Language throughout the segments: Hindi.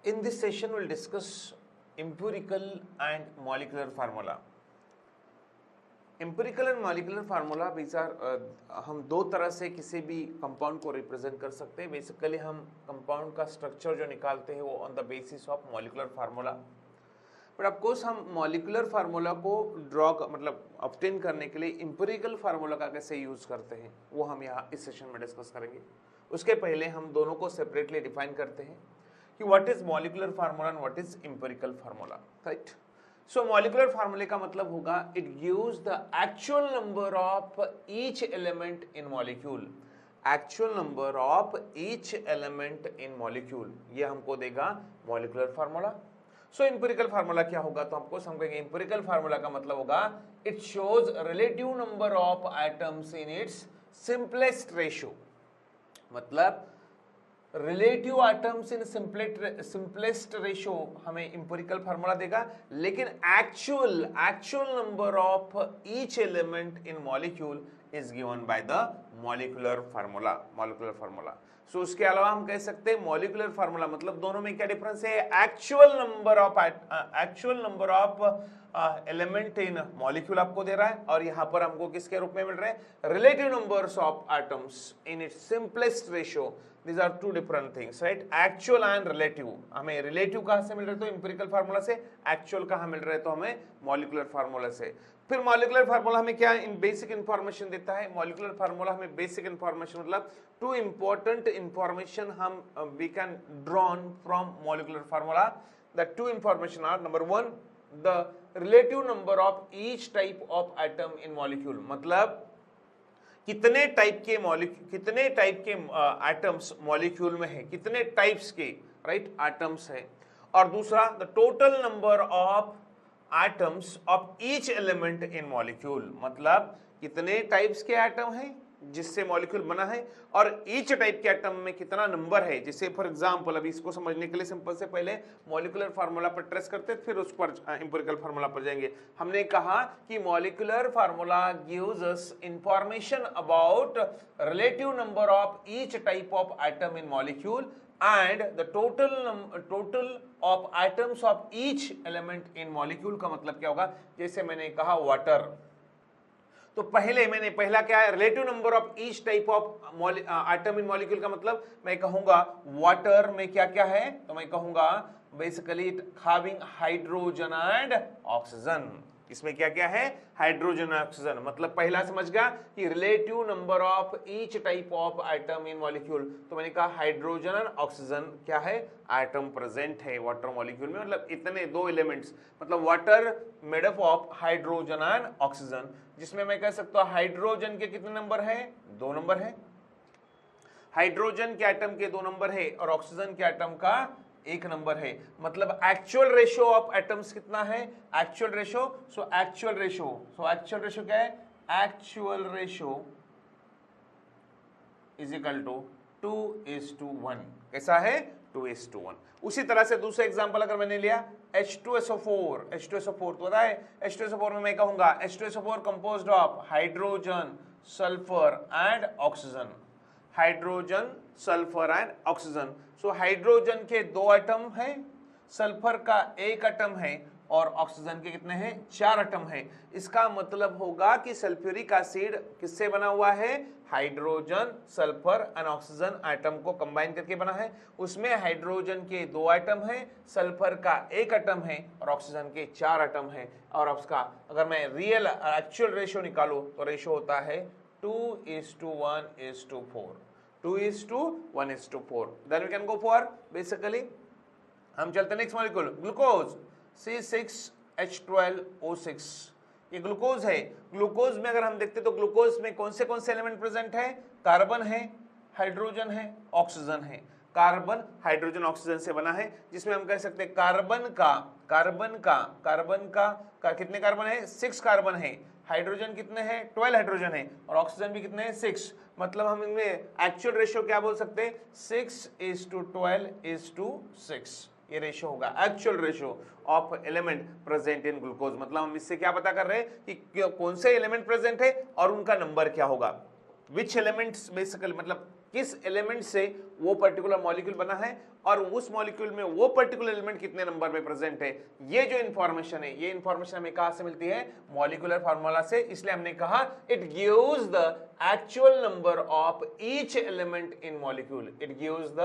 In this session, we'll discuss empirical and molecular formula. Empirical and molecular formula हम दो तरह से किसी भी कंपाउंड को रिप्रेजेंट कर सकते हैं. बेसिकली हम कंपाउंड का स्ट्रक्चर जो निकालते हैं वो on the basis of molecular formula. But of course हम मॉलिक्यूलर फार्मूला को मतलब ऑब्टेन करने के लिए एम्पिरिकल फार्मूला का कैसे यूज करते हैं वो हम यहाँ इस सेशन में डिस्कस करेंगे. उसके पहले हम दोनों को सेपरेटली डिफाइन करते हैं कि what is molecular formula and what is empirical formula. Right. So molecular फार्मूले का मतलब होगा it gives the actual number of each element in molecule. Actual number of each element in molecule ये हमको देगा मॉलिक्यूलर फार्मूला. सो एम्पिरिकल फार्मूला क्या होगा तो हमको समझेंगे. एम्पिरिकल फार्मूला का मतलब होगा it shows relative number of atoms in its simplest ratio. मतलब relative atoms in simplest ratio हमें एम्पिरिकल फार्मूला देगा. लेकिन actual number of each element in molecule is given by the molecular formula. So उसके अलावा हम कह सकते हैं मॉलिक्यूलर फार्मूला मतलब दोनों में क्या डिफरेंस है. Actual number of element in molecule आपको दे रहा है और यहां पर हमको किसके रूप में मिल रहे हैं relative numbers of atoms in its simplest ratio. These are two different things, right? Actual and relative. हमें relative कहाँ से मिल रहे तो एम्पिरिकल फार्मूला से. एक्चुअल कहाँ मिल रहे तो हमें मॉलिक्यूलर फार्मूला से. फिर मॉलिक्यूलर फार्मूला हमें क्या बेसिक इंफॉर्मेशन देता है. मॉलिक्यूलर फार्मूला हमें बेसिक इंफॉर्मेशन मतलब टू इंपॉर्टेंट इंफॉर्मेशन हम we can drawn from molecular formula. The two information are number one the relative number of each type of atom in molecule. मतलब कितने टाइप के एटम्स मॉलिक्यूल में है, कितने टाइप्स के राइट एटम्स है. और दूसरा the total number of atoms of each element in molecule. मतलब कितने टाइप्स के एटम हैं जिससे मॉलिक्यूल बना है और ईच टाइप के एटम में कितना नंबर है. जैसे फॉर एग्जांपल अभी इसको समझने के लिए सिंपल से पहले मॉलिक्यूलर फार्मूला पर ट्रेस करते फिर उस पर एम्पिरिकल फार्मूला पर जाएंगे. हमने कहा कि molecular formula gives us information about relative number of each type of atom in molecule and the total of atoms of each element in molecule. का मतलब क्या होगा. जैसे मैंने कहा वाटर तो पहला क्या है relative number of each type of atom in molecule का मतलब मैं कहूंगा वाटर में क्या क्या है तो मैं कहूंगा basically it having hydrogen and oxygen. इसमें क्या क्या है हाइड्रोजन ऑक्सीजन. मतलब पहला समझ गया कि relative number of each type of atom in molecule तो मैंने कहा हाइड्रोजन एंड ऑक्सीजन क्या है एटम प्रेजेंट है वाटर मॉलिक्यूल में. मतलब इतने दो एलिमेंट्स मतलब water made up of hydrogen and oxygen. जिसमें मैं कह सकता हूं हाइड्रोजन के कितने नंबर है 2 नंबर है. हाइड्रोजन के एटम के 2 नंबर है और ऑक्सीजन के एटम का 1 नंबर है. मतलब एक्चुअल रेशियो ऑफ एटम्स कितना है actual ratio. So actual ratio क्या है actual ratio is equal to 2:1. कैसा है 2:1. उसी तरह से दूसरा एग्जांपल अगर मैंने लिया H2SO4 तो पता है H2SO4 में मैं कहूंगा H2SO4 composed of hydrogen sulphur and oxygen. Hydrogen sulphur and oxygen. So hydrogen के 2 एटम हैं, सल्फर का 1 एटम है और ऑक्सीजन के कितने हैं 4 एटम हैं. इसका मतलब होगा कि सल्फ्यूरिक एसिड किससे बना हुआ है hydrogen sulphur and oxygen atom को कंबाइन करके बना है. उसमें हाइड्रोजन के 2 एटम हैं, सल्फर का 1 एटम है और ऑक्सीजन के 4 एटम है. और उसका अगर मैं रियल एक्चुअल रेशियो निकालूं तो रेशियो होता है 2:1:4. 2:1:4. Then we can go for basically हम चलते नेक्स्ट मॉलिक्यूल ग्लूकोज C6H12O6. ये ग्लूकोज है. ग्लूकोज में अगर हम देखते तो ग्लूकोज में कौन से एलिमेंट प्रेजेंट है कार्बन है हाइड्रोजन है ऑक्सीजन है. कार्बन हाइड्रोजन ऑक्सीजन से बना है. जिसमें हम कह सकते हैं कार्बन का कितने कार्बन है 6 कार्बन है. हाइड्रोजन कितने हैं 12 हाइड्रोजन है और ऑक्सीजन भी कितने हैं 6. मतलब हम इनमें एक्चुअल रेशियो क्या बोल सकते हैं 6:12:6. ये रेशियो होगा actual ratio of element present in glucose. मतलब हम इससे क्या पता कर रहे हैं कि कौन से एलिमेंट प्रेजेंट है और उनका नंबर क्या होगा. विच एलिमेंट्स बेसिकली मतलब किस एलिमेंट से वो पर्टिकुलर मॉलिक्यूल बना है और उस मॉलिक्यूल में वो पर्टिकुलर एलिमेंट कितने नंबर में प्रेजेंट है। ये जो इंफॉर्मेशन है, ये इंफॉर्मेशन हमें कहां से मिलती है, मॉलिक्यूलर फार्मूला से। इसलिए हमने कहा it gives the actual number of each element in molecule, it gives the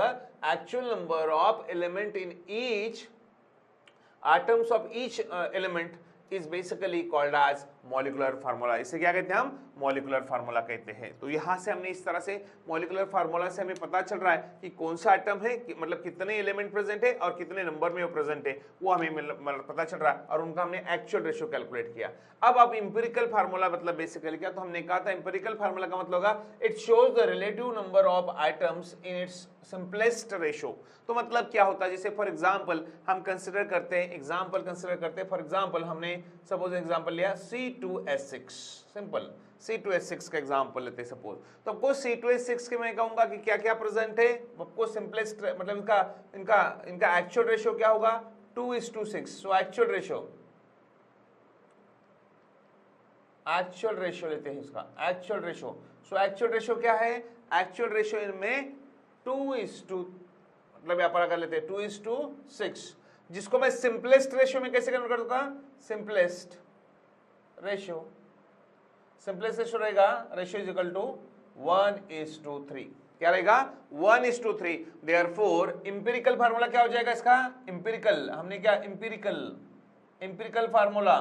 actual number of element in each atoms of each element is basically called as molecular formula। इसे क्या कहते हैं हम, मॉलिकुलर फार्मूला कहते हैं। तो यहां से हमने इस तरह से मॉलिकुलर फार्मूला से हमें पता चल रहा है कि कौन सा एटम है, मतलब कितने एलिमेंट प्रेजेंट है और कितने नंबर में वो प्रेजेंट है, वो हमें पता चल रहा है और उनका हमने एक्चुअल रेशियो कैलकुलेट किया। अब इंपेरिकल फार्मूला मतलब बेसिकली क्या, तो हमने कहा था इंपेरिकल फार्मूला का मतलब होगा it shows the relative number of items in its simplest ratio. तो मतलब क्या होता है, जैसे फॉर एग्जांपल हम कंसीडर करते हैं, फॉर एग्जांपल हमने सपोज एग्जांपल लिया C2H6, सिंपल C2H6 का एग्जांपल लेते हैं सपोज। तो आपको C2H6 के मैं कहूंगा कि क्या क्या प्रेजेंट है, आपको सिंपलेस्ट मतलब इनका एक्चुअल रेशियो क्या होगा, 2:6। सो एक्चुअल रेशियो लेते हैं इसका, actual ratio. So actual ratio क्या है, एक्चुअल रेशियो इनमें 2:, मतलब यहां पर अगर लेते हैं 2:6, जिसको मैं सिंपलेस्ट रेशियो में कैसे कन्वर्ट कर दूंगा, सिंपलेस्ट रेशियो रहेगा, रेशियो इज इक्वल टू 1:3। क्या रहेगा, 1:3। देयरफॉर इंपेरिकल फार्मूला क्या हो जाएगा इसका, इंपेरिकल हमने क्या, इंपेरिकल फार्मूला।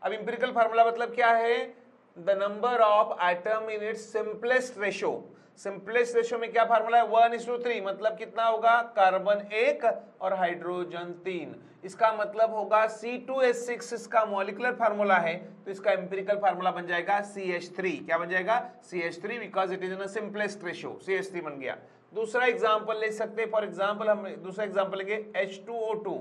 अब इंपेरिकल फार्मूला मतलब क्या है, the number of item in its simplest ratio. Simplest ratio में क्या फार्मूला है, 1:3, मतलब कितना होगा, कार्बन 1 और हाइड्रोजन 3। इसका मतलब होगा C2H6 इसका मॉलिक्यूलर फार्मूला है, तो इसका एम्पिरिकल फार्मूला बन जाएगा CH3। क्या बन जाएगा, CH3, because it is in a simplest ratio, CH3 बन गया। दूसरा एग्जांपल ले सकते हैं, फॉर एग्जांपल हम दूसरा एग्जांपल लेंगे H2O2।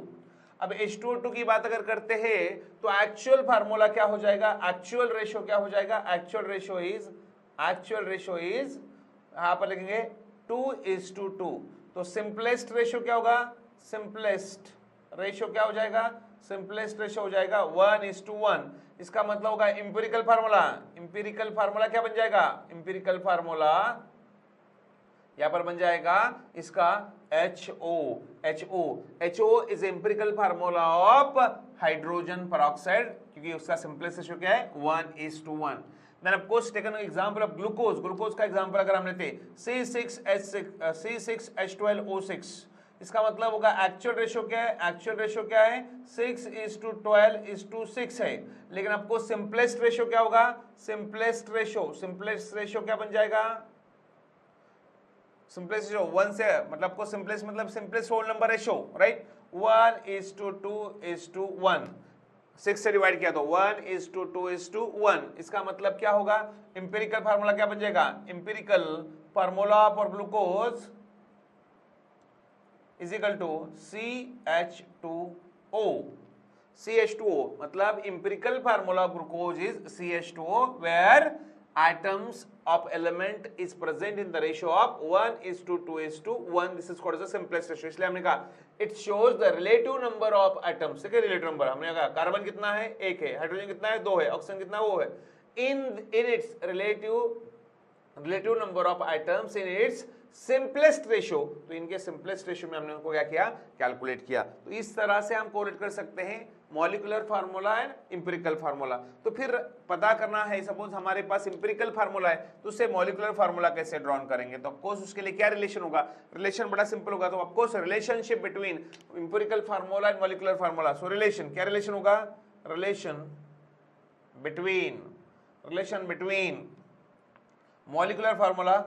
अब H2O2 की बात अगर करते हैं तो एक्चुअल फार्मूला क्या हो जाएगा, एक्चुअल रेशियो क्या हो जाएगा, एक्चुअल रेशियो इज यहां पर लिखेंगे 2:2। तो सिंपलेस्ट रेशियो क्या होगा, सिंपलेस्ट रेशियो क्या हो जाएगा, सिंपलेस्ट रेशियो हो जाएगा 1:1। इसका मतलब होगा इंपेरिकल फार्मूला क्या बन जाएगा, इंपेरिकल फार्मूला यहां पर बन जाएगा इसका HO is empirical formula of hydrogen peroxide, क्योंकि उसका सिंपलेस्ट रेशियो क्या है, 1:1। Then of course take an example of glucose का एग्जांपल अगर हम लेते C6H12O6, इसका मतलब होगा एक्चुअल रेशियो क्या है, 6:12:6 है। लेकिन आपको सिंपलेस्ट रेशियो क्या होगा, सिंपलेस्ट रेशियो क्या बन जाएगा, सिंपलेस्ट रेशियो 1 से, मतलब आपको simplest whole number ratio, right, 1:2:1। 6 से डिवाइड किया तो 1:2:1। इसका मतलब क्या होगा, इंपेरिकल फार्मूला क्या बन जाएगा, empirical formula for glucose is equal to CH2O, मतलब empirical formula of glucose is CH2O, where atoms of element is present in the ratio of 1:2:1। this is called as the simplest ratio। इसलिए हमने कहा it shows the relative number of atoms। देखिए रिलेटिव नंबर, हमने कहा कार्बन कितना है, 1 है, हाइड्रोजन कितना है, 2 है, ऑक्सीजन कितना वो है, in its relative number of atoms in its simplest ratio. तो इनके सिंपलेस्ट रेशियो में हमने उनको क्या किया, कैलकुलेट किया। तो इस तरह से हम कोरिलेट कर सकते हैं molecular formula and empirical formula. तो फिर पता करना है, सपोज हमारे पास इंपेरिकल फार्मूला है तो उससे मॉलिक्यूलर फार्मूला कैसे ड्रॉन करेंगे, तो ऑफकोर्स उसके लिए क्या रिलेशन होगा, रिलेशन बड़ा सिंपल होगा। तो of course relationship between empirical formula and molecular formula. So relation, क्या रिलेशन होगा, relation between molecular formula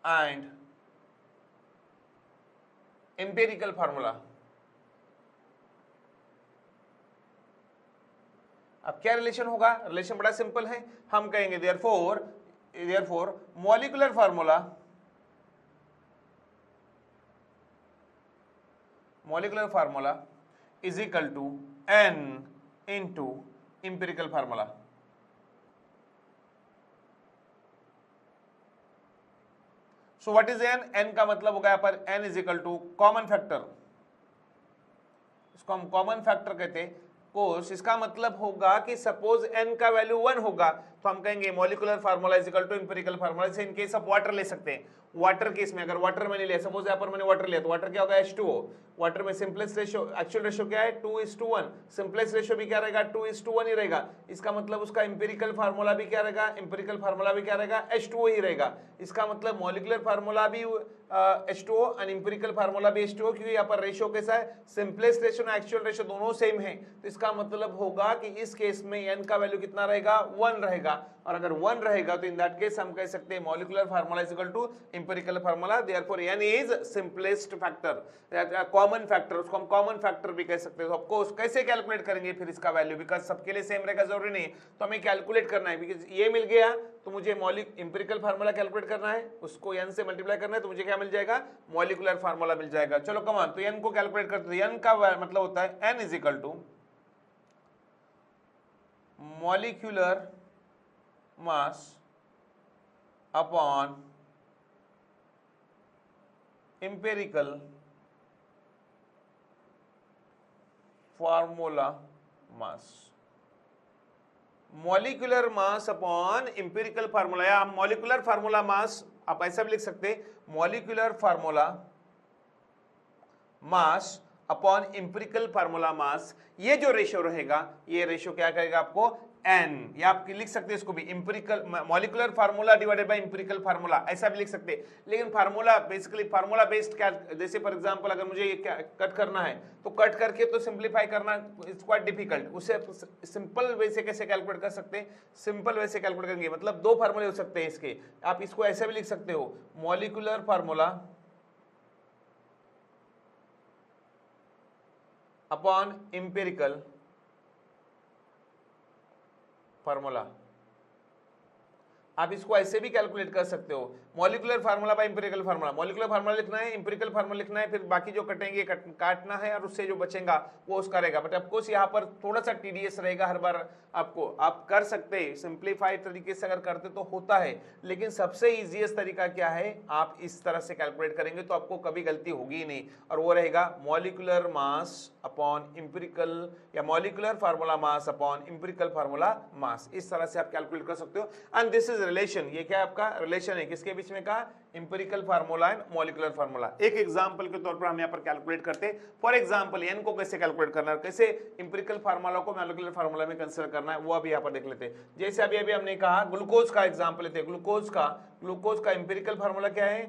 and empirical formula. अब क्या रिलेशन होगा, रिलेशन बड़ा सिंपल है, हम कहेंगे therefore molecular formula is equal to n into empirical formula. So what is n का मतलब होगा यहाँ पर n is equal to common factor, इसको हम कॉमन फैक्टर कहते हैं। कोर्स इसका मतलब होगा कि सपोज n का वैल्यू 1 होगा तो हम कहेंगे molecular formula is equal to empirical formula. जैसे इन केस ऑफ वाटर ले सकते हैं, वाटर केस में अगर वाटर मैंने लिया, सपोज यहाँ पर मैंने वाटर लिया तो वाटर क्या होगा H2O। वाटर में सिंपलेस्ट रेशियो, एक्चुअल रेशियो क्या है 2:1, सिंपलेस्ट रेशियो भी क्या रहेगा 2:1 ही रहेगा। इसका मतलब उसका एम्पिरिकल फार्मूला भी क्या रहेगा, एम्पिरिकल फार्मूला भी क्या रहेगा H2O ही रहेगा। इसका मतलब मॉलिक्यूलर फार्मूला भी H2O और एम्पिरिकल फार्मूला भी H2O, क्योंकि यहाँ पर रेशियो कैसा है, सिंपलेस्ट रेशियो और एक्चुअल रेशियो दोनों सेम है। तो इसका मतलब होगा कि इस केस में n का वैल्यू कितना रहेगा 1 रहेगा, और अगर 1 रहेगा तो इन दैट केस हम कह सकते हैं molecular formula is equal to empirical formula. Therefore n is simplest factor, common factor, उसको हम कॉमन फैक्टर भी कह सकते हैं। तो आपको कैसे कैलकुलेट करेंगे फिर इसका वैल्यू, बिकॉज सबके लिए सेम रहेगा जरूरी नहीं, तो हमें कैलकुलेट करना है। बिकॉज ये मिल गया तो मुझे मॉलिक एम्पिरिकल फार्मूला कैलकुलेट करना है, उसको n से मल्टीप्लाई करना है, तो मुझे क्या मिल जाएगा, मॉलिक्यूलर फार्मूला मिल जाएगा। चलो कमान, तो n को कैलकुलेट करते हैं। n का मतलब होता है n is equal to molecular mass upon empirical formula mass. Molecular mass upon empirical formula, या मॉलिक्यूलर फार्मूला मास आप ऐसा भी लिख सकते हैं, molecular formula mass upon empirical formula mass. ये जो रेशियो रहेगा, ये रेशियो क्या करेगा आपको n, या आप लिख सकते हैं इसको भी empirical molecular formula divided by empirical formula, ऐसा भी लिख सकते हैं। लेकिन फार्मूला बेसिकली फार्मूला बेस्ड क्या, जैसे फॉर एग्जांपल अगर मुझे ये कट करना है तो कट करके तो सिंपलीफाई करना इट्स क्वाइट डिफिकल्ट। उसे सिंपल वे से कैसे कैलकुलेट कर सकते हैं, सिंपल वे से कैलकुलेट करेंगे, मतलब दो फार्मूले हो सकते हैं इसके। आप इसको ऐसे भी लिख सकते हो, molecular formula upon empirical formula. आप इसको ऐसे भी कैलकुलेट कर सकते हो, molecular formula by empirical formula. Molecular formula लिखना है, एम्पिरिकल फार्मूला लिखना है, फिर बाकी जो कटेंगे काटना है, और उससे जो बचेगा वो उसका रहेगा। बट ऑफकोर्स यहाँ पर थोड़ा सा टीडीएस रहेगा हर बार आपको। आप कर सकते हैं सिंप्लीफाइड तरीके से, अगर करते तो होता है, लेकिन सबसे इजीएस्ट तरीका क्या है, आप इस तरह से कैलकुलेट करेंगे तो आपको कभी गलती होगी ही नहीं, और वो रहेगा मॉलिक्यूलर मास अपॉन एम्पिरिकल, या molecular formula mass upon empirical formula मास। इस तरह से आप कैलकुलेट कर सकते हो। एंड दिस इज रिलेशन, ये क्या आपका रिलेशन है, किसके बीच में का, empirical formula and molecular formula. एक एग्जांपल के तौर पर हम यहाँ पर कैलकुलेट करते हैं। फॉर एग्जांपल n को कैसे कैलकुलेट करना है, कैसे एम्पिरिकल फार्मूला को मॉलिक्यूलर फार्मूला में कंसीडर करना है, वो अभी यहाँ पर देख लेते हैं। जैसे अभी अभी हमने कहा ग्लूकोज का एग्जाम्पल लेते हैं। ग्लूकोज का एम्पिरिकल फार्मूला क्या है,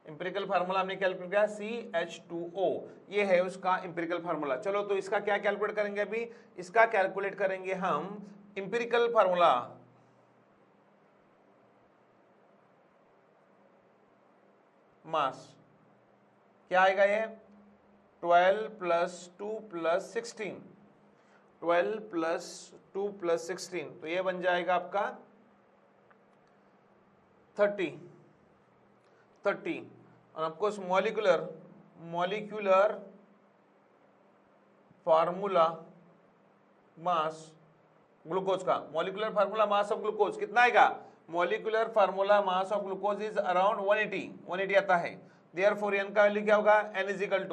एम्पिरिकल फार्मूला हमने कैलकुलेट किया CH2O, ये है उसका एम्पिरिकल फार्मूला। चलो तो इसका क्या कैलकुलेट करेंगे, अभी इसका कैलकुलेट करेंगे हम एम्पिरिकल फार्मूला मास। क्या आएगा ये 12 + 2 + 16, 12 + 2 + 16, तो ये बन जाएगा आपका 30। और of course molecular formula mass glucose का, molecular formula mass of glucose कितना आएगा, molecular formula mass of glucose is around 180 आता है। देयरफॉर n का वैल्यू क्या होगा, n इज इक्वल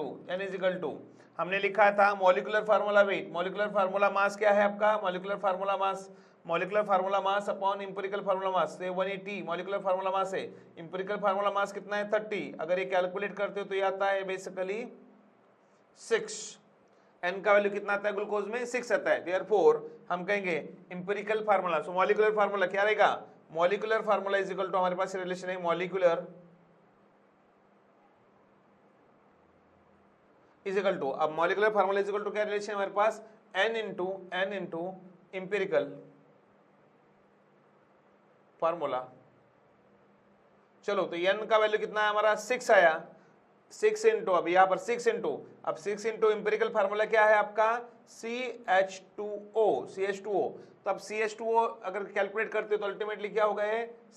टू हमने लिखा था molecular formula wait, molecular formula मास क्या है आपका, molecular formula mass upon empirical formula मास, 180 मॉलिक्यूलर फार्मूला मास है, एम्पिरिकल फार्मूला मास कितना है 30। अगर ये कैलकुलेट करते हो तो ये आता है बेसिकली 6। n का वैल्यू कितना आता है ग्लूकोज में, 6 आता है। देयरफॉर हम कहेंगे empirical formula, so molecular formula क्या रहेगा, molecular formula is equal to, हमारे पास रिलेशन है मॉलिक्यूलर इज इक्वल टू, अब molecular formula is equal to क्या रिलेशन है हमारे पास, n इंटू एम्पिरिकल फार्मूला। चलो तो n का वैल्यू कितना है हमारा 6 आया, 6 इंटू, अब यहाँ पर 6 इंटू, अब 6 इंटू एम्पिरिकल फार्मूला क्या है आपका CH2O। तो अब CH2O अगर कैलकुलेट करते हो तो अल्टीमेटली क्या होगा,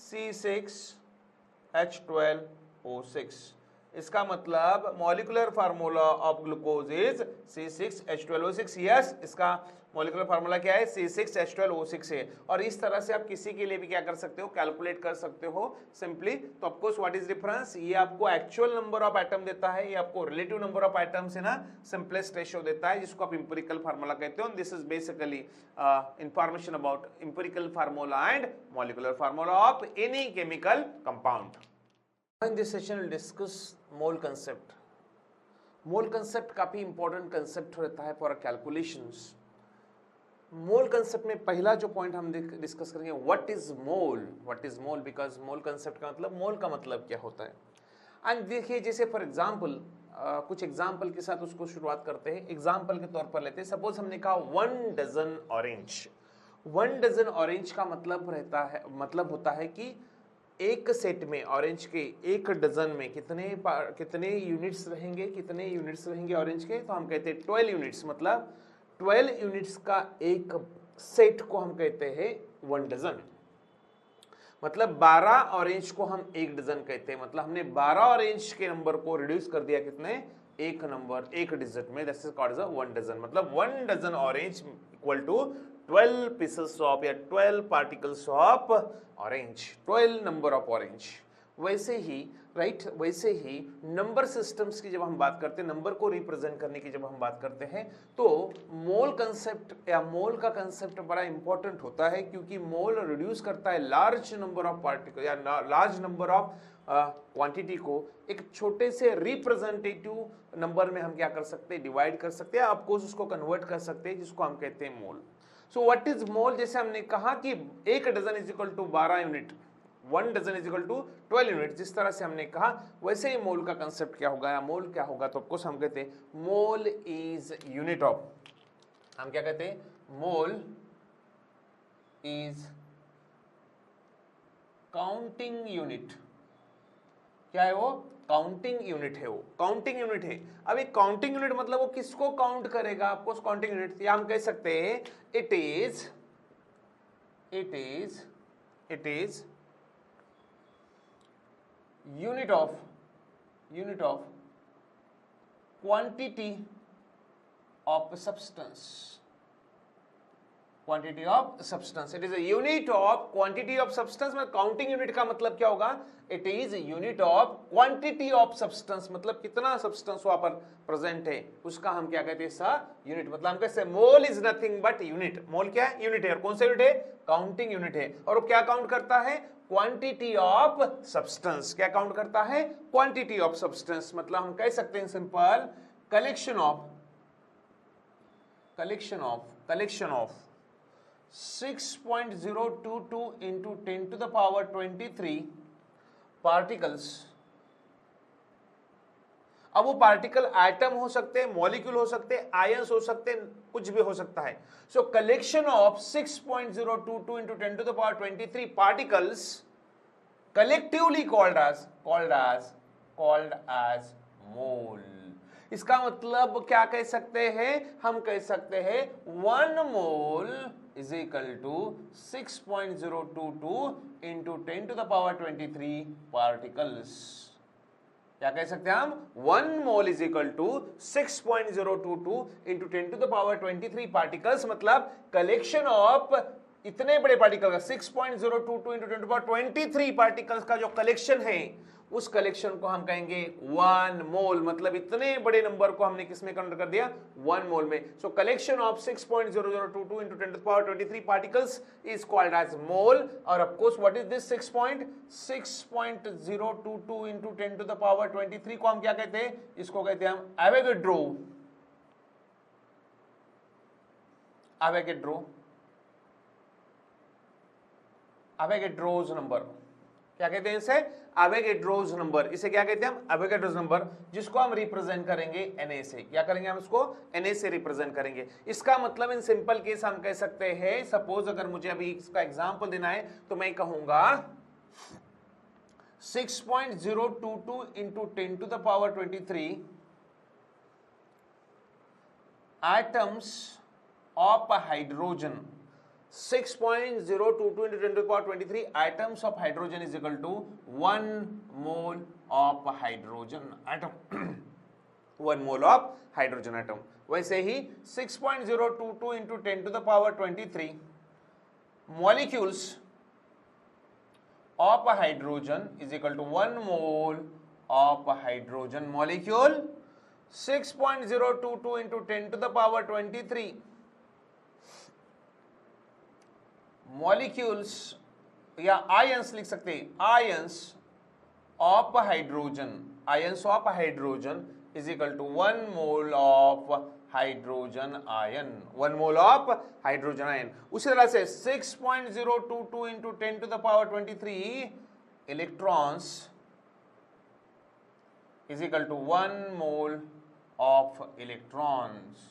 C6H12O6। इसका मतलब molecular formula of glucose is C6H12O6। Yes, इसका मॉलिक्यूलर फार्मूला क्या है? C6H12O6 है। और इस तरह से आप किसी के लिए भी क्या कर सकते हो? कैलकुलेट कर सकते हो सिंपली। तो of course what is difference? ये आपको एक्चुअल नंबर ऑफ एटम देता है, ये आपको रिलेटिव नंबर ऑफ एटम्स है ना, सिंपलेस्ट रेशियो देता है, जिसको आप इंपेरिकल फार्मूला कहते हो। This is basically information about empirical formula and molecular formula of any chemical compound. In this session we'll discuss mole concept. Mole concept काफी important concept रहता है for calculations. Mole concept में पहला जो point हम डिस्कस करेंगे, what is mole? What is mole? Because mole concept का मतलब mole का मतलब क्या होता है। एंड देखिए, जैसे फॉर एग्जाम्पल कुछ एग्जाम्पल के साथ उसको शुरुआत करते हैं। एग्जाम्पल के तौर पर लेते हैं, सपोज हमने कहा 1 डजन ऑरेंज। 1 डजन ऑरेंज का मतलब रहता है, मतलब होता है कि एक सेट में ऑरेंज के एक डजन में कितने यूनिट्स रहेंगे, कितने यूनिट्स रहेंगे ऑरेंज के? तो हम कहते हैं 12 यूनिट्स। मतलब 12 यूनिट्स का एक सेट को हम कहते हैं 1 डजन। मतलब 12 ऑरेंज को हम एक डजन कहते हैं। मतलब हमने 12 ऑरेंज के नंबर को रिड्यूस कर दिया कितने? एक नंबर, एक डिजिट में। That is called as 1 dozen. मतलब 1 dozen orange equal to 12 pieces of या 12 particles of orange, 12 number of orange. वैसे ही राइट, वैसे ही नंबर सिस्टम्स की जब हम बात करते हैं, नंबर को रिप्रेजेंट करने की जब हम बात करते हैं, तो मोल कंसेप्ट या मोल का कंसेप्ट बड़ा इंपॉर्टेंट होता है, क्योंकि मोल रिड्यूस करता है लार्ज नंबर ऑफ पार्टिकल या लार्ज नंबर ऑफ क्वांटिटी को एक छोटे से रिप्रेजेंटेटिव नंबर में हम क्या कर सकते हैं? डिवाइड कर सकते हैं, आपको उसको कन्वर्ट कर सकते हैं, जिसको हम कहते हैं मोल। सो व्हाट इज मोल? जैसे हमने कहा कि एक dozen is equal to 12 unit, 1 dozen is equal to 12 unit, जिस तरह से हमने कहा, वैसे ही मोल का कंसेप्ट क्या होगा या मोल क्या होगा? तो ऑफकोर्स हम कहते हैं मोल इज यूनिट ऑफ, हम क्या कहते हैं? Mole is counting unit. क्या है वो? काउंटिंग यूनिट है। वो काउंटिंग यूनिट है। अब एक काउंटिंग यूनिट मतलब वो किसको काउंट करेगा? आपको काउंटिंग यूनिट, या हम कह सकते हैं it is unit of quantity of substance. Quantity of substance, it is a unit of quantity of substance. मतलब काउंटिंग यूनिट का मतलब क्या होगा? It is unit of quantity of substance. मतलब कितना सब्सटेंस वहां पर प्रेजेंट है, उसका हम क्या कहते हैं? यूनिट। मतलब हम कहते हैं mole is nothing but unit. Mole क्या है? यूनिट है। और कौन सा यूनिट है? काउंटिंग यूनिट है। और वो क्या काउंट करता है? Quantity of substance. क्या काउंट करता है? Quantity of substance. मतलब हम कह सकते हैं simple, collection of 6.022 into 10 to the power 23 particles. अब वो पार्टिकल एटम हो सकते हैं, मॉलिक्यूल हो सकते हैं, आयंस हो सकते हैं, कुछ भी हो सकता है। सो collection of 6.022 into 10 to the power 23 particles collectively called as mole। इसका मतलब क्या कह सकते हैं? हम कह सकते हैं 1 mole is equal to 6.022 into 10 to the power 23 particles. क्या कह सकते हैं हम? 1 mole is equal to 6.022 into 10 to the power 23 particles. मतलब कलेक्शन ऑफ इतने बड़े पार्टिकल का 6.022 into 10 to the power 23 particles का जो कलेक्शन है, उस कलेक्शन को हम कहेंगे 1 मोल। मतलब इतने बड़े नंबर को हमने किसमें कन्वर्ट कर दिया? 1 मोल में। सो collection of 6.0022 into 10 to the power 23 particles is called as mole। और of course what is this 6.022 into 10 to the power 23 को हम क्या कहते हैं? इसको कहते हैं हम एवोगैड्रोज नंबर। क्या कहते हैं इसे? Avogadro's number. इसे क्या कहते हैं हम? एवोगैड्रोज नंबर, जिसको हम रिप्रेजेंट करेंगे Na से। क्या करेंगे हम इसको? Na से रिप्रेजेंट करेंगे। इसका मतलब इन सिंपल केस हम कह सकते हैं, सपोज अगर मुझे अभी इसका एग्जांपल देना है तो मैं कहूंगा 6.022 into 10 to the power 23 atoms of hydrogen। 6.022 into 10 to the power 23 atoms of hydrogen is equal to 1 mole of hydrogen atom, 1 mole of hydrogen atom. वैसे ही 6.022 into 10 to the power 23 molecules of hydrogen is equal to 1 mole of hydrogen molecule 6.022 into 10 to the power 23 molecules या आयंस लिख सकते हैं, ions of hydrogen is equal to 1 mole of hydrogen ion, 1 mole of hydrogen ion. उसी तरह से 6.022 into 10 to the power 23 electrons is equal to 1 mole of electrons,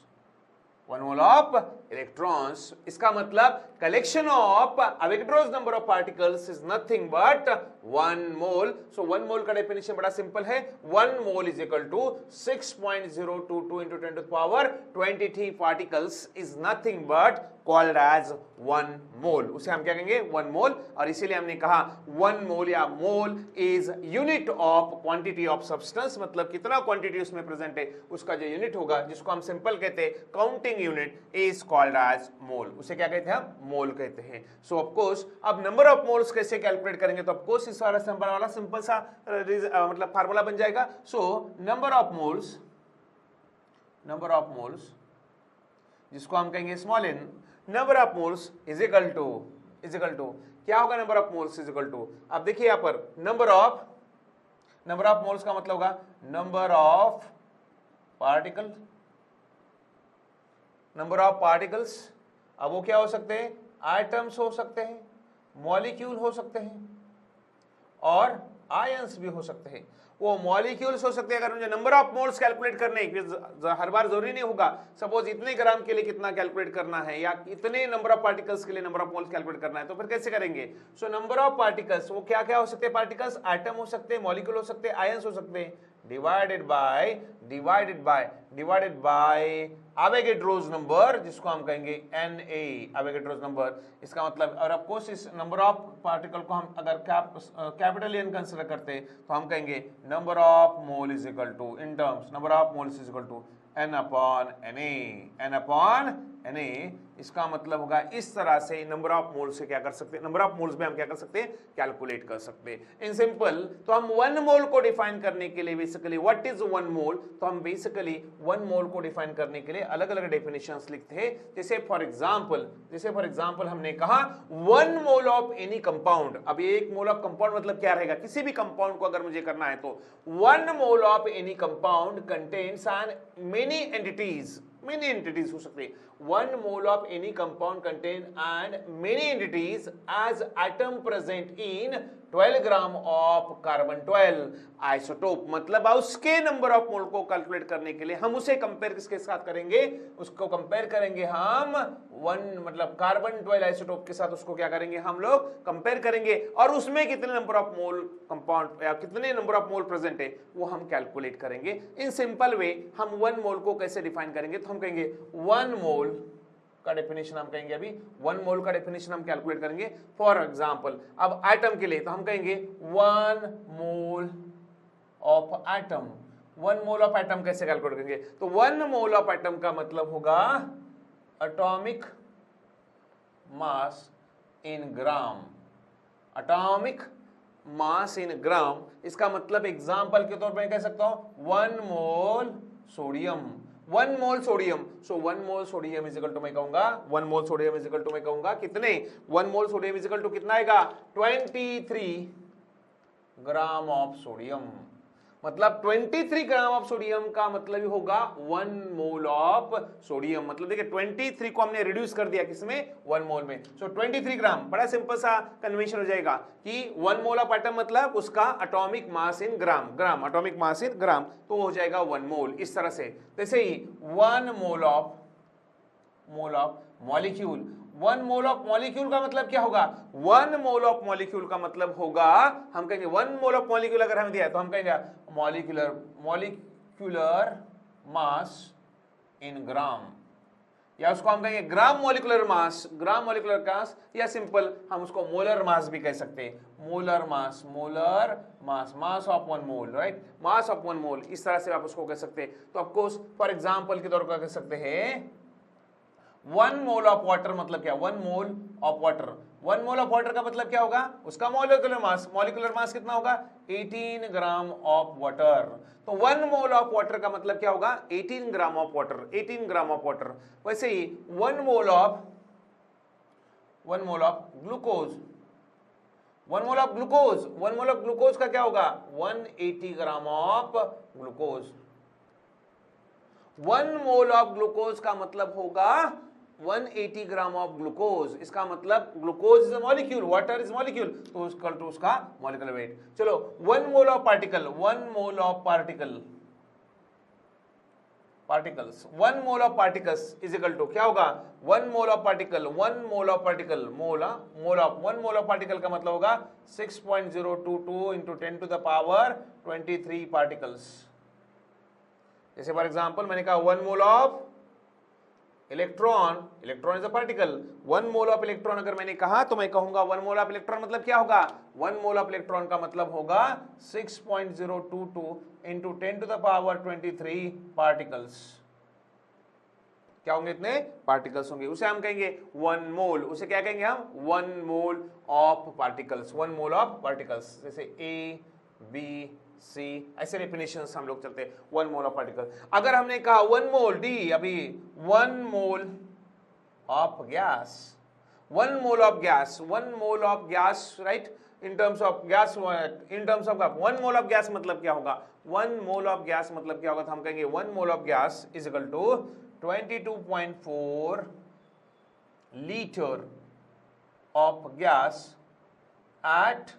1 mole of electrons. इसका मतलब collection of Avogadro's number of particles is nothing but 1 mole. So 1 mole का डेफिनेशन बड़ा सिंपल है, 1 mole is equal to 6.022 into 10 to the power 23 particles is nothing but called as 1 mole. उसे हम क्या कहेंगे, 1 मोल। और इसीलिए हमने कहा 1 मोल या mole is unit of quantity of substance, मतलब कितना क्वांटिटी उसमें प्रेजेंट है उसका जो यूनिट होगा, जिसको हम सिंपल कहते हैं counting unit, is called as mole. उसे क्या कहते हैं हम, मोल कहते हैं। सो ऑफ कोर्स अब नंबर ऑफ मोल्स कैसे कैलकुलेट करेंगे, तो ऑफ कोर्स इस वाला सिंपल सा मतलब फार्मूला बन जाएगा। सो नंबर ऑफ मोल्स जिसको हम कहेंगे small n, number of moles is equal to क्या होगा, number of moles is equal to, आप देखिए यहां पर नंबर ऑफ मोल्स का मतलब होगा नंबर ऑफ पार्टिकल्स। अब वो क्या हो सकते हैं, आइटम्स हो सकते हैं, मॉलिक्यूल हो सकते हैं और आयंस भी हो सकते हैं। वो मॉलिक्यूल्स हो सकते हैं, अगर मुझे नंबर ऑफ मोल्स कैलकुलेट करने, हर बार जरूरी नहीं होगा, सपोज इतने ग्राम के लिए कितना कैलकुलेट करना है या इतने नंबर ऑफ पार्टिकल्स के लिए नंबर ऑफ मोल्स कैलकुलेट करना है, तो फिर कैसे करेंगे। सो नंबर ऑफ पार्टिकल्स वो क्या क्या हो सकते हैं, पार्टिकल्स आइटम हो सकते हैं, मॉलिक्यूल हो सकते हैं, आयंस हो सकते हैं, डिवाइडेड बाय अवोगाड्रोस नंबर, जिसको हम कहेंगे Na, अवोगाड्रोस नंबर। इसका मतलब, और ऑफ कोर्स इस नंबर ऑफ पार्टिकल को हम अगर कैपिटल N कंसीडर करते हैं तो हम कहेंगे number of mole is equal to, in terms number of moles is equal to n upon Na। इसका मतलब होगा इस तरह से नंबर ऑफ मोल से क्या कर सकते हैं, नंबर ऑफ मोल्स में हम क्या कर सकते हैं, कैलकुलेट कर सकते हैं। इन सिंपल तो हम 1 मोल को डिफाइन करने के लिए बेसिकली व्हाट इज 1 मोल, तो हम बेसिकली 1 मोल को डिफाइन करने के लिए अलग अलग डेफिनेशंस लिखते हैं। जैसे फॉर एग्जांपल हमने कहा 1 मोल ऑफ एनी कंपाउंड। अब ये 1 मोल ऑफ कंपाउंड मतलब क्या रहेगा, किसी भी कंपाउंड को अगर मुझे करना है तो 1 mole of any compound contains many entities हो सकते हैं। 1 mole of any compound contain and many entities as atom present in 12 gram of carbon 12 isotope. मतलब उसके नंबर ऑफ मोल को कैलकुलेट करने के लिए हम उसे कंपेयर किसके साथ करेंगे, उसको कंपेयर करेंगे हम 1 मतलब कार्बन 12 आइसोटोप के साथ, उसको क्या करेंगे हम लोग कंपेयर करेंगे, और उसमें कितने नंबर ऑफ मोल कंपाउंड या कितने नंबर ऑफ मोल प्रेजेंट है वो हम कैलकुलेट करेंगे। इन सिंपल वे हम 1 मोल को कैसे डिफाइन करेंगे, तो हम कहेंगे 1 मोल का डेफिनेशन हम कहेंगे, अभी 1 मोल का डेफिनेशन हम कैलकुलेट करेंगे। फॉर एग्जांपल अब एटम के लिए तो हम कहेंगे 1 mole of atom. 1 mole of atom कैसे कैलकुलेट करेंगे, तो 1 मोल ऑफ एटम का मतलब होगा atomic mass in gram, atomic mass in ग्राम। इसका मतलब एग्जांपल के तौर पे कह सकता हूं 1 mole sodium, 1 mole sodium. So 1 mole sodium is equal to मैं कहूंगा 1 mole sodium is equal to मैं कहूंगा कितने, 1 mole sodium is equal to कितना आएगा, 23 ग्राम ऑफ सोडियम। मतलब 23 ग्राम ऑफ सोडियम का मतलब होगा 1 मोल ऑफ सोडियम। मतलब देखिए 23 को हमने रिड्यूस कर दिया किसमें, 1 मोल में। सो 23 ग्राम, बड़ा सिंपल सा कन्वेंशन हो जाएगा कि 1 मोल ऑफ एटम मतलब उसका atomic mass in gram, atomic mass in gram, तो हो जाएगा 1 मोल। इस तरह से जैसे ही 1 mole of molecule, 1 mole of molecule का मतलब क्या होगा, 1 मोल ऑफ मॉलिक्यूल का मतलब होगा, हम कहेंगे 1 मोल ऑफ मॉलिक्यूल अगर हमें दिया है तो हम कहेंगे मॉलिक्यूलर मास इन ग्राम, या उसको हम कहेंगे gram molecular mass, gram molecular मास, या सिंपल हम उसको मोलर मास भी कह सकते हैं, molar mass, molar mass, mass of one mole, right, mass of one mole, इस तरह से आप उसको कह सकते हैं। तो ऑफकोर्स फॉर एग्जांपल के तौर पर कह सकते हैं 1 मोल ऑफ वाटर मतलब क्या, 1 mole of water, 1 mole of water का मतलब क्या होगा, उसका मॉलिक्यूलर मास, मॉलिक्यूलर मास कितना होगा 18 ग्राम ऑफ वाटर। तो 1 मोल ऑफ वाटर का मतलब क्या होगा 18 gram of water, 18 gram of water. वैसे ही 1 mole of glucose, 1 mole of glucose, 1 mole of glucose का क्या होगा 180 gram of glucose. 1 mole of glucose का मतलब होगा 180 ग्राम ऑफ ग्लूकोज। इसका मतलब glucose is a molecule, water is molecule, तो इक्वल टू उसका मॉलिक्यूलर वेट। चलो 1 mole of particle, 1 mole of particles, 1 mole of particles is equal to क्या होगा 1 mole of particle, 1 mole of particle, mole of 1 mole of particle का मतलब होगा 6.022 into 10 to the power 23 particles. जैसे फॉर एग्जांपल मैंने कहा 1 mole of electron, electron is a particle, 1 mole of electron अगर मैंने कहा तो मैं कहूंगा 1 मोल ऑफ इलेक्ट्रॉन मतलब क्या होगा 1 मोल ऑफ इलेक्ट्रॉन का मतलब होगा 6.022 into 10 to the power 23 particles. क्या होंगे इतने पार्टिकल्स होंगे, उसे हम कहेंगे 1 मोल, उसे क्या कहेंगे हम 1 mole of particles, 1 mole of particles. जैसे ए बी सी ऐसे डेफिनेशंस हम लोग चलते हैं 1 मोल ऑफ पार्टिकल। अगर हमने कहा 1 मोल डी, अभी 1 mole of gas, 1 mole of gas, 1 mole of gas, right, in terms of gas, in terms of 1 mole of gas मतलब क्या होगा 1 मोल ऑफ गैस मतलब क्या होगा, तो हम कहेंगे 1 mole of gas is equal to 22.4 litre of gas at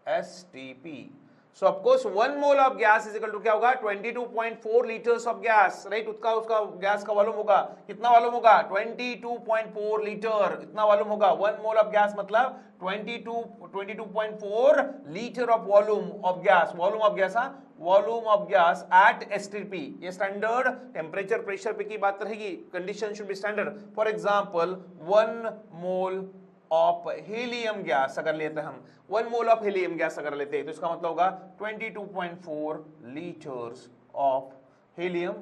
STP। So of course 1 mole of gas is equal to क्या होगा 22.4 liters of gas, right, उसका गैस का वॉल्यूम होगा कितना, वॉल्यूम होगा 22.4 लीटर, इतना वॉल्यूम होगा। 1 मोल ऑफ गैस मतलब 22.4 litre of volume of gas, volume of gas, volume of gas at STP। ये स्टैंडर्ड टेम्परेचर प्रेशर पे की बात रहेगी, condition should be standard. For example 1 mole of helium gas अगर लेते हैं हम, 1 मोल ऑफ हीलियम गैस अगर लेते हैं तो इसका मतलब होगा 22.4 litres of helium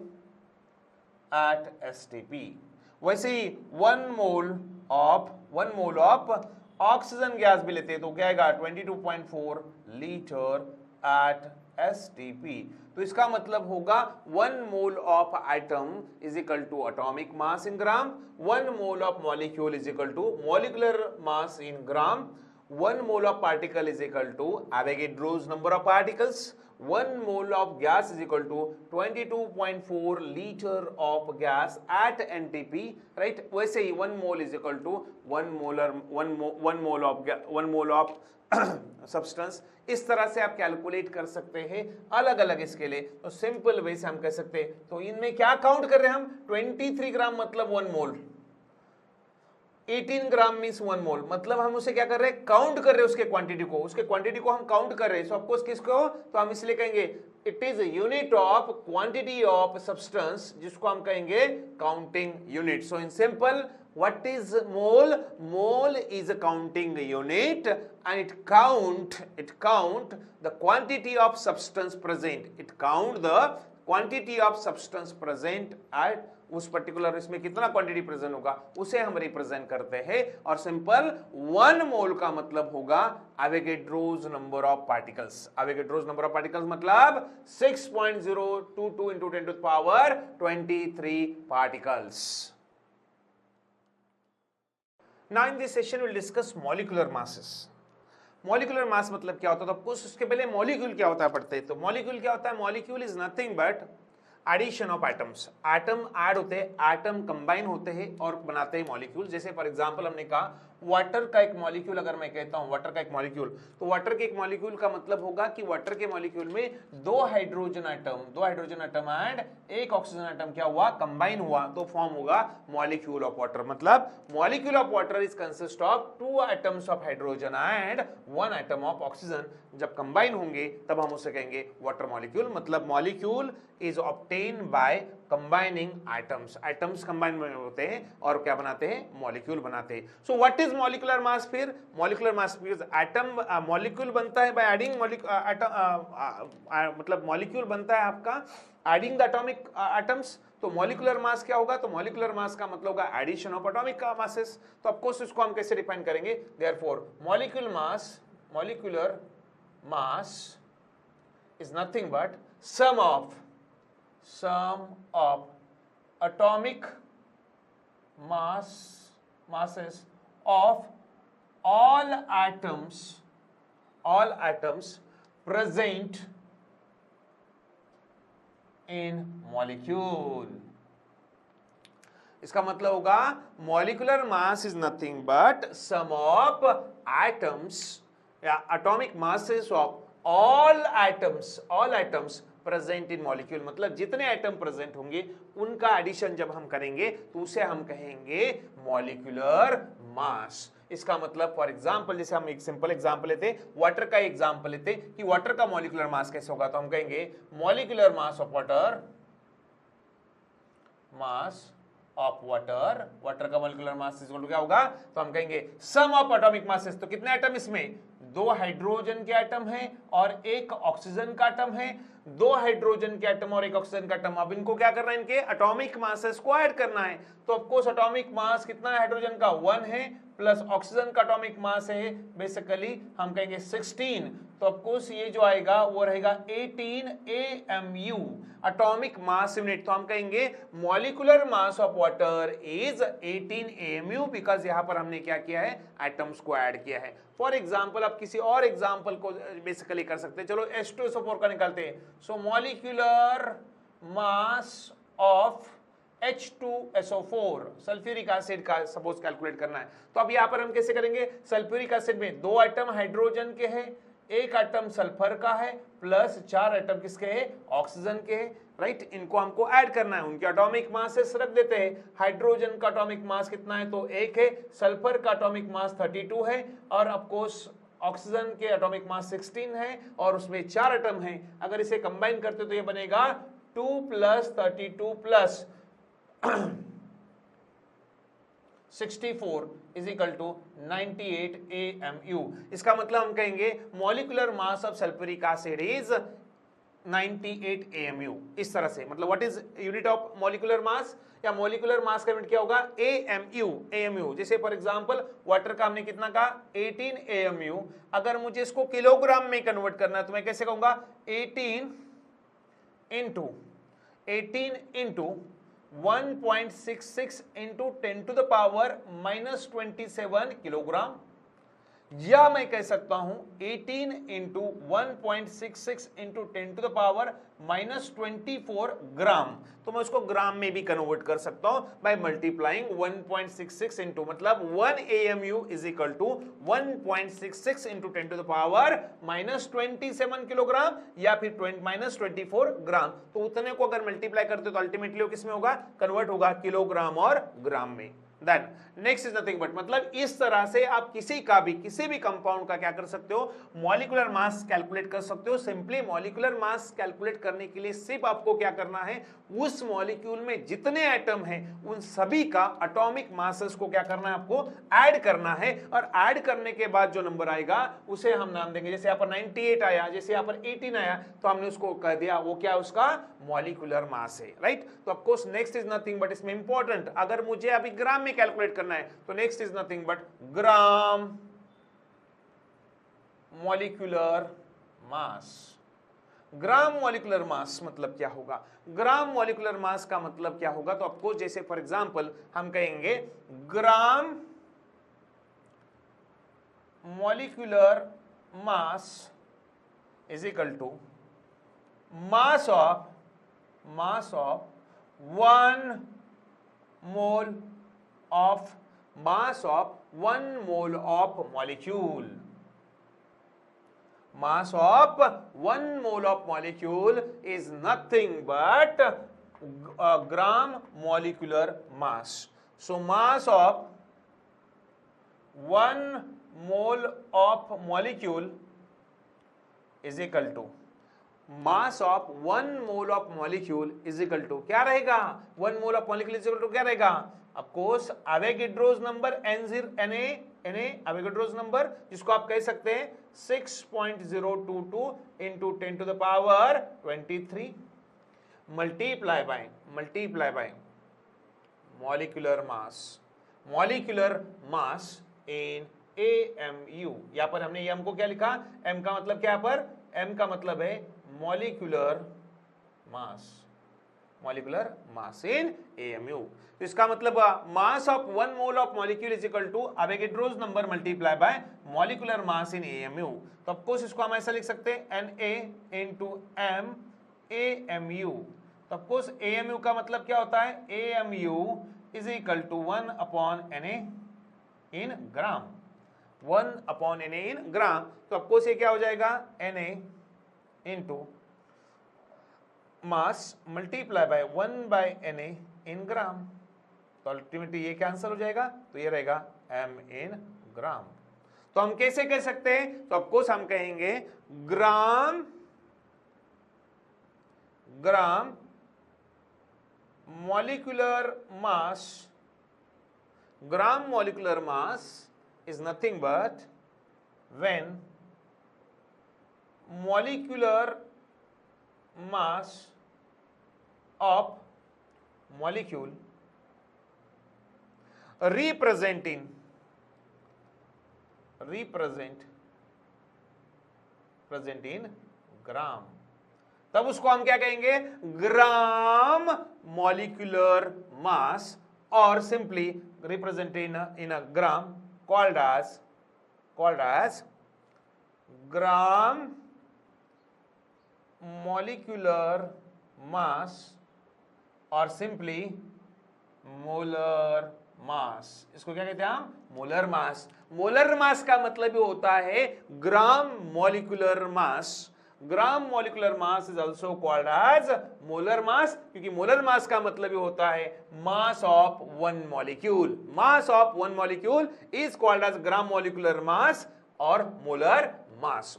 at STP। वैसे ही 1 मोल ऑफ ऑक्सीजन गैस भी लेते हैं तो क्या आएगा 22.4 लीटर एट STP। तो इसका मतलब होगा 1 mole of atom is equal to atomic mass in gram, 1 mole of molecule is equal to molecular mass in gram, 1 mole of particle is equal to Avogadro's number of particles, 1 mole of gas is equal to 22.4 litre of gas at NTP, right. वैसे ही 1 mole is equal to 1 mole of substance. इस तरह से आप कैलकुलेट कर सकते हैं अलग अलग इसके लिए। तो सिंपल वे से हम कह सकते हैं, तो इनमें क्या काउंट कर रहे हैं हम 23 ग्राम मतलब 1 मोल, 18 ग्राम मींस 1 मोल, मतलब हम उसे क्या कर रहे हैं काउंट कर रहे हैं उसके क्वांटिटी को, हम काउंट कर रहे हैं। सो ऑफकोर्स किसको, तो हम इसलिए कहेंगे it is unit of quantity of substance, जिसको हम कहेंगे counting unit. So in simple what is mole? Mole is a counting unit and it count the quantity of substance present, it count the quantity of substance present at उस पर्टिकुलर इसमें कितना क्वांटिटी प्रेजेंट होगा उसे हम रिप्रेजेंट करते हैं। और सिंपल 1 मोल का मतलब होगा Avogadro's number of particles, Avogadro's number of particles मतलब 6.022 into 10 to the power 23 particles। Now in this session we'll discuss molecular masses। molecular mass मतलब क्या होता है, तो कुछ उसके पहले मॉलिक्यूल क्या होता है पढ़ते हैं। तो मॉलिक्यूल क्या होता है, molecule is nothing but addition of atoms, atom add होते हैं, एटम कंबाइन होते हैं और बनाते हैं मॉलिक्यूल। जैसे फॉर एग्जांपल हमने कहा वाटर का एक मॉलिक्यूल, अगर मैं कहता हूं वाटर का एक मॉलिक्यूल, तो वाटर के एक मॉलिक्यूल का मतलब होगा कि वाटर के मॉलिक्यूल में 2 hydrogen atom and 1 oxygen atom क्या हुआ, कंबाइन हुआ, तो फॉर्म होगा मॉलिक्यूल ऑफ वाटर। मतलब molecule of water is consist of 2 atoms of hydrogen and 1 atom of oxygen. जब कंबाइन होंगे तब हम उसे कहेंगे वाटर मॉलिक्यूल। मतलब molecule is obtain by combining atoms. Atoms combine होते हैं और क्या बनाते हैं, मॉलिक्यूल बनाते हैं। सो व्हाट इज मॉलिक्यूलर मास? फिर मॉलिक्यूलर मास एटम मॉलिक्यूल बनता है बाय एडिंग मतलब मॉलिक्यूल बनता है आपका एडिंग द एटॉमिक एटम्स। तो मॉलिक्यूलर मास क्या होगा? तो मॉलिक्यूलर मास का मतलब होगा एडिशन ऑफ एटॉमिक मासेस। तो ऑफ कोर्स इसको हम कैसे डिफाइन करेंगे? Therefore molecular mass is nothing but sum of atomic masses of all atoms present in molecule। इसका मतलब होगा molecular mass is nothing but sum of atoms या atomic masses of all atoms present in molecule. मतलब जितने एटम प्रेजेंट होंगे उनका एडिशन जब हम करेंगे तो उसे हम कहेंगे मॉलिक्यूलर मास। इसका मतलब फॉर एग्जांपल जैसे हम एक सिंपल एग्जांपल लेते, वाटर का एग्जांपल लेते कि वाटर का मॉलिक्यूलर मास कैसे होगा, तो हम कहेंगे मॉलिक्यूलर मास ऑफ वाटर का मॉलिक्यूलर मास इक्वल टू क्या होगा? तो हम कहेंगे सम ऑफ एटॉमिक मासेस। तो कितने एटम इसमें? 2 हाइड्रोजन के एटम हैं और 1 ऑक्सीजन का एटम है। 2 हाइड्रोजन के एटम और 1 ऑक्सीजन का एटम। अब इनको क्या करना है? इनके एटॉमिक मासेस को ऐड करना है। तो ऑफ कोर्स एटॉमिक मास कितना है हाइड्रोजन का? 1 है, प्लस ऑक्सीजन का एटॉमिक मास है बेसिकली हम कहेंगे 16। तो ऑफ कोर्स ये जो आएगा वो रहेगा 18 AMU एटॉमिक मास यूनिट। तो हम कहेंगे molecular mass of water is 18 AMU because यहां पर हमने क्या किया है? एटम्स को ऐड किया है। फॉर एग्जांपल आप किसी और एग्जांपल को बेसिकली कर सकते हैं। चलो H2SO4 का निकालते हैं। So molecular mass of H2SO4 sulphuric acid का सपोज कैलकुलेट करना है। तो अब यहां पर हम कैसे करेंगे? सल्फ्यूरिक एसिड में 2 आइटम हाइड्रोजन के हैं, 1 आइटम सल्फर का है, प्लस 4 आइटम किसके हैं? ऑक्सीजन के हैं, राइट। इनको हमको ऐड करना है, उनके एटॉमिक मासेस रख देते हैं। हाइड्रोजन का एटॉमिक मास कितना है? तो 1 है। सल्फर का एटॉमिक मास 32 है और ऑफ कोर्स ऑक्सीजन के एटॉमिक मास 16 है और उसमें 4 एटम हैं। अगर इसे कंबाइन करते तो ये बनेगा 2 + 32 + 64 इज इक्वल टू 98 AMU। इसका मतलब हम कहेंगे molecular mass of sulphuric acid is 98 AMU। इस तरह से मतलब what is unit of molecular mass या मॉलिक्यूलर मास का यूनिट क्या होगा? AMU। जैसे फॉर एग्जांपल वाटर का हमने कितना कहा? 18 AMU। अगर मुझे इसको किलोग्राम में कन्वर्ट करना है तो मैं कैसे कहूंगा? 18 into 1.66 into 10 to the power -27 kilogram, या मैं कह सकता हूं 18 into 1.66 into 10 to the power -24 gram. तो मैं उसको ग्राम में भी कन्वर्ट कर सकता हूं बाय मल्टीप्लाइंग 1.66 इंटू मतलब 1 AMU is equal to 1.66 into 10 to the power -27 kilogram या फिर -24 ग्राम। तो उतने को अगर मल्टीप्लाई करते तो अल्टीमेटली वो किस में होगा? कन्वर्ट होगा किलोग्राम और ग्राम में। Then next is nothing but मतलब इस तरह से आप किसी भी कंपाउंड का क्या कर सकते हो? मॉलिक्यूलर मास कैलकुलेट कर सकते हो। सिंपली मॉलिक्यूलर मास कैलकुलेट करने के लिए सिर्फ आपको क्या करना है? उस मॉलिक्यूल में जितने एटम हैं उन सभी का एटॉमिक मासेस को क्या करना है? आपको ऐड करना है और ऐड करने के बाद जो नंबर आएगा उसे हम नाम देंगे। जैसे यहाँ पर 98 आया, जैसे यहाँ पर 18 आया, तो हमने उसको कह दिया वो क्या? उसका मॉलिक्यूलर मास है, राइट। तो of course next is nothing but इसमें इंपॉर्टेंट, अगर मुझे अभी ग्राम में कैलकुलेट करना है तो next is nothing but gram molecular mass. Gram molecular मास मतलब क्या होगा? ग्राम मॉलिक्यूलर मास का मतलब क्या होगा? तो आपको जैसे फॉर एग्जांपल हम कहेंगे gram molecular mass is equal to mass of 1 mole of mass of 1 mole of molecule। Mass of 1 mole of molecule is nothing but gram molecular mass। So mass of 1 mole of molecule is equal to mass of 1 mole of molecule is equal to क्या रहेगा, 1 mole of molecule is equal to क्या रहेगा, of course Avogadro's number Na Avogadro's number, जिसको आप कह सकते हैं 6.022 into 10 to the power 23 multiply by molecular mass in AMU। यहां पर हमने m को क्या लिखा, m का मतलब क्या, पर m का मतलब है मॉलिक्यूलर मास इन AMU। तो इसका मतलब mass of 1 mole of molecule is equal to Avogadro's number multiply by molecular mass in AMU। तो ऑफ कोर्स इसको हम ऐसा लिख सकते हैं Na into m AMU। तो ऑफ कोर्स AMU का मतलब क्या होता है, AMU is equal to 1 upon Na in gram, 1 upon Na in gram. तो ऑफ कोर्स ये क्या हो जाएगा, Na into mass multiply by 1 by Na in gram. तो अल्टीमेटली ये क्या आंसर हो जाएगा, तो ये रहेगा m इन ग्राम। तो हम कैसे कह सकते हैं, तो ऑफकोर्स हम कहेंगे gram molecular mass is nothing but when molecular mass of molecule represent in ग्राम, तब उसको हम क्या कहेंगे, ग्राम मॉलिक्यूलर मास, और simply represent in a gram called as gram molecular mass और सिंपली मोलर मास। इसको क्या कहते हैं हम, मोलर मास। मोलर मास का मतलब ही होता है gram molecular mass. Gram molecular mass is also called as molar mass, क्योंकि मोलर मास का मतलब ही होता है mass of 1 molecule. Mass of 1 molecule is called as gram molecular mass और मोलर मास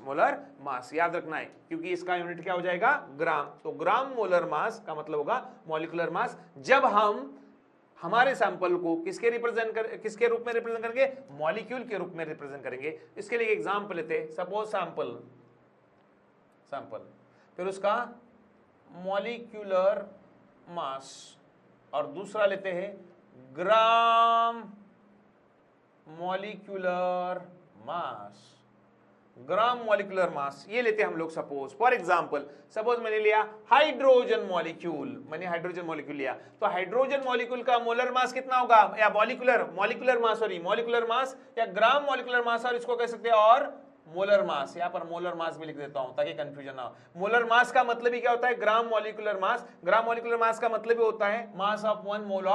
याद रखना है, क्योंकि इसका यूनिट क्या हो जाएगा, ग्राम। तो ग्राम मोलर मास का मतलब होगा मॉलिक्यूलर मास। जब हम हमारे सैंपल को किसके रूप में रिप्रेजेंट करेंगे, मॉलिक्यूल के रूप में रिप्रेजेंट करेंगे। इसके लिए एग्जांपल लेते हैं, सपोज सैंपल, फिर उसका मॉलिक्यूलर मास, और दूसरा लेते हैं ग्राम मॉलिक्यूलर मास, ये लेते हैं हम लोग। सपोज फॉर एग्जांपल, सपोज मैंने लिया हाइड्रोजन मॉलिक्यूल, लिया, तो हाइड्रोजन मॉलिक्यूल का मोलर मास कितना होगा, या मॉलिक्यूलर मास या ग्राम मॉलिक्यूलर मास, और इसको कह सकते हैं और मोलर मास। यहां पर मोलर मास भी लिख देता हूं ताकि कंफ्यूजन ना हो। मोलर मास का मतलब ही क्या होता है, gram molecular mass. Gram molecular मास का मतलब ही होता है mass of 1 mole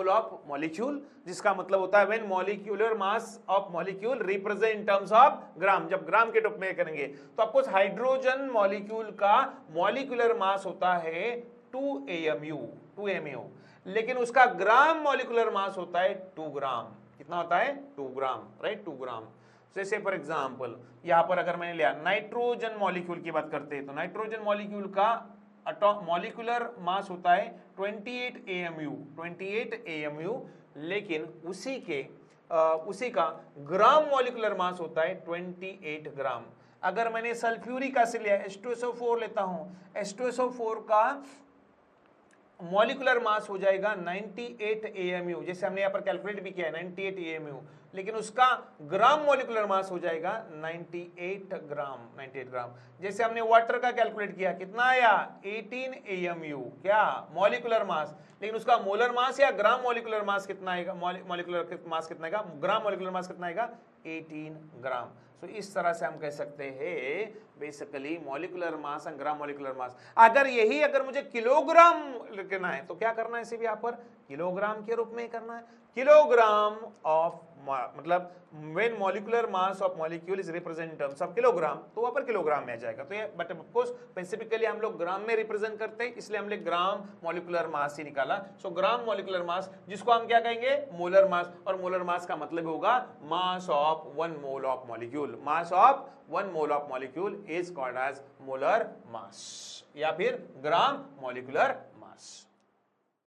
of molecule, जिसका मतलब होता है when molecular mass of molecule represent in terms of gram. जब ग्राम के रूप में करेंगे तो आपको हाइड्रोजन मॉलिक्यूल का मॉलिक्यूलर मास होता है 2 AMU, लेकिन उसका ग्राम मॉलिक्यूलर मास होता है 2 ग्राम। कितना होता है, 2 ग्राम, राइट, 2 ग्राम। जैसे फॉर एग्जांपल यहां पर अगर मैंने लिया नाइट्रोजन मॉलिक्यूल की बात करते हैं, तो नाइट्रोजन मॉलिक्यूल का मॉलिक्यूलर मास होता है 28 AMU, लेकिन उसी का ग्राम मॉलिक्यूलर मास होता है 28 ग्राम। अगर मैंने सल्फ्यूरिक एसिड लिया, H2SO4 लेता हूं, H2SO4 का मॉलिक्यूलर मास हो जाएगा 98 AMU, जैसे हमने यहाँ पर कैलकुलेट भी किया है 98 AMU, लेकिन उसका ग्राम मॉलिक्यूलर मास हो जाएगा 98 ग्राम। जैसे हमने वाटर का कैलकुलेट किया, कितना आया 18 AMU, क्या मॉलिक्यूलर मास, लेकिन उसका मोलर मास या ग्राम मॉलिक्यूलर मास कितना आएगा, मॉलिक्यूलर मास कितना आएगा, ग्राम मॉलिक्यूलर मास कितना आएगा 18 ग्राम। तो इस तरह से हम कह सकते हैं basically molecular mass and gram molecular मास। अगर मुझे किलोग्राम लिखना है तो क्या करना है, इसे भी यहाँ पर किलोग्राम के रूप में करना है, किलोग्राम ऑफ मतलब when molecular mass of molecule is represent in terms of kilogram, तो वहां पर किलोग्राम में आ जाएगा। तो ये बट ऑफ कोर्स स्पेसिफिकली हम लोग ग्राम में रिप्रेजेंट करते हैं, इसलिए हमने ग्राम मॉलिक्यूलर मास ही निकाला। सो ग्राम मॉलिक्यूलर मास, जिसको हम क्या कहेंगे, मोलर मास, और मोलर मास का मतलब होगा mass of 1 mole of molecule. Mass of 1 mole of molecule is called as molar mass या फिर ग्राम मॉलिक्यूलर मास।